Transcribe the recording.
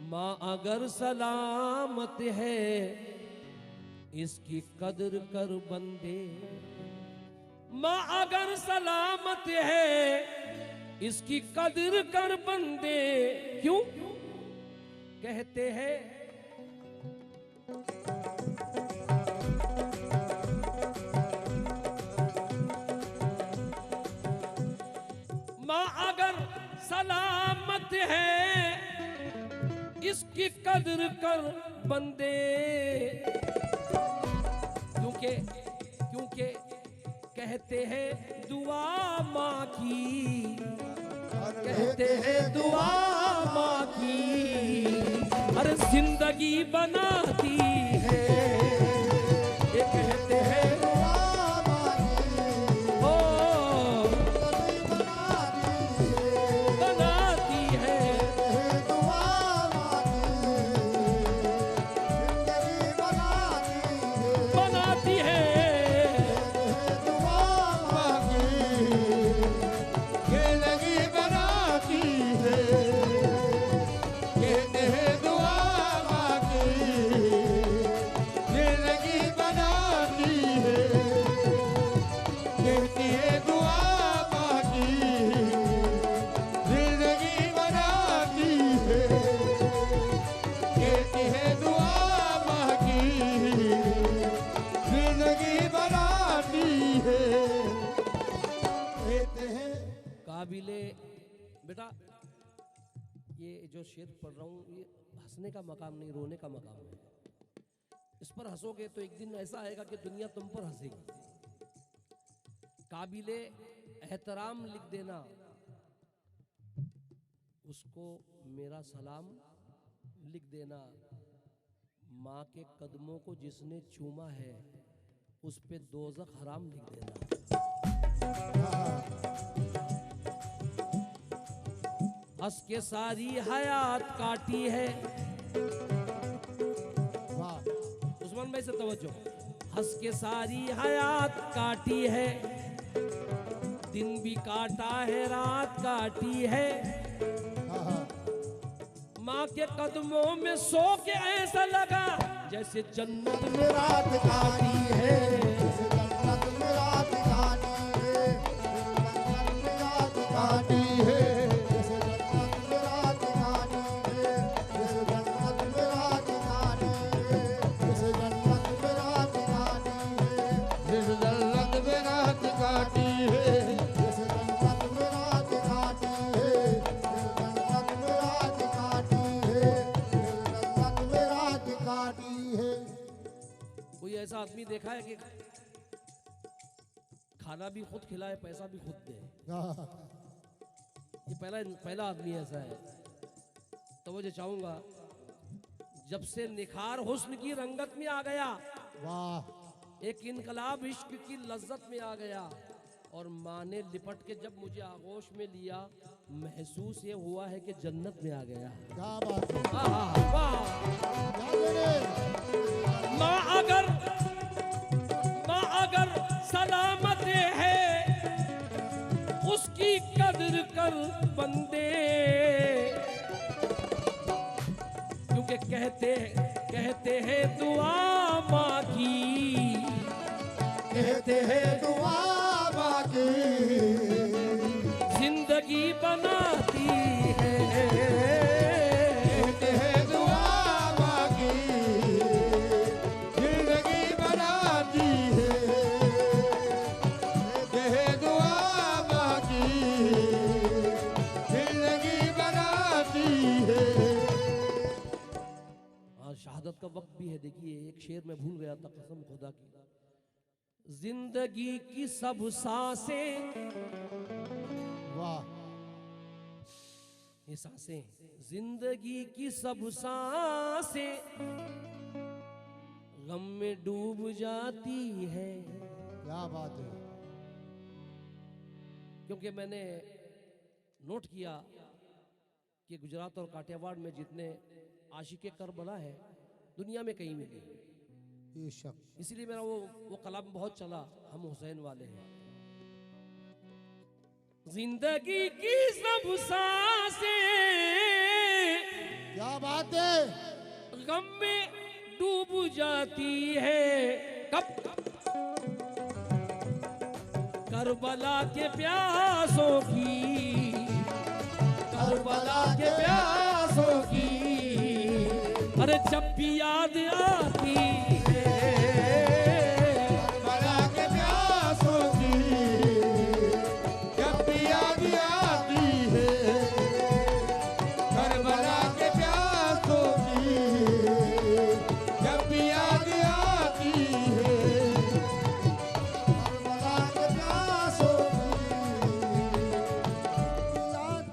माँ अगर सलामत है इसकी कदर कर बंदे, माँ अगर सलामत है इसकी कदर कर बंदे। क्यों कहते हैं माँ अगर सलामत है इसकी कदर कर बंदे। क्योंकि कहते हैं दुआ माँ की, कहते हैं दुआ माँ की हर जिंदगी बनाती है। ये कहते हैं काबिले। बेटा ये जो शेर पढ़ रहा हूँ ये हंसने का मकाम नहीं, रोने का मकाम है। इस पर हंसोगे तो एक दिन ऐसा आएगा कि दुनिया तुम पर हंसेगी। काबिले एहतराम लिख देना, उसको मेरा सलाम लिख देना। माँ के कदमों को जिसने चूमा है उस पे दोज़ख हराम लिख देना। हंस के सारी हयात काटी है, उस्मान भाई से तवज्जो। हंस के सारी हयात काटी है, दिन भी काटा है रात काटी है। माँ के कदमों में सो के ऐसा लगा जैसे जन्नत में रात काटी है। जन्नत में रात काटी है, जन्नत में रात काटी है। ऐसा आदमी देखा है कि खाना भी खुद खिलाए पैसा भी खुद दे? ये पहला आदमी ऐसा है। तो वो जो चाहूंगा जब से निखार हुस्न की रंगत में आ गया, वाह, एक इनकलाब इश्क की लज्जत में आ गया और माँ ने लिपट के जब मुझे आगोश में लिया, महसूस ये हुआ है कि जन्नत में आ गया। क्या बात है, वाह। माँ अगर सलामत है उसकी कदर कर बंदे। क्योंकि कहते हैं दुआ माँ की, कहते हैं दुआ माँ की जिंदगी बनाती है। कहते हैं दुआ माँ की जिंदगी बनाती है। कहते हैं दुआ माँ की जिंदगी बनाती है। आज शहादत का वक्त भी है। देखिए एक शेर में भूल गया था, कसम खुदा की। जिंदगी की सब सांसें, वाह, ये सांसें, जिंदगी की सब सांसें गम में डूब जाती है। क्या बात है। क्योंकि मैंने नोट किया कि गुजरात और काठियावाड़ में जितने आशिके करबला है दुनिया में कहीं मिले, इसलिए मेरा वो कलाम बहुत चला, हम हुसैन वाले हैं। जिंदगी की सब सांसें, क्या बात गम में डूब जाती है कब करबला के प्यासों की, करबला के प्यासों की। अरे जब भी याद आती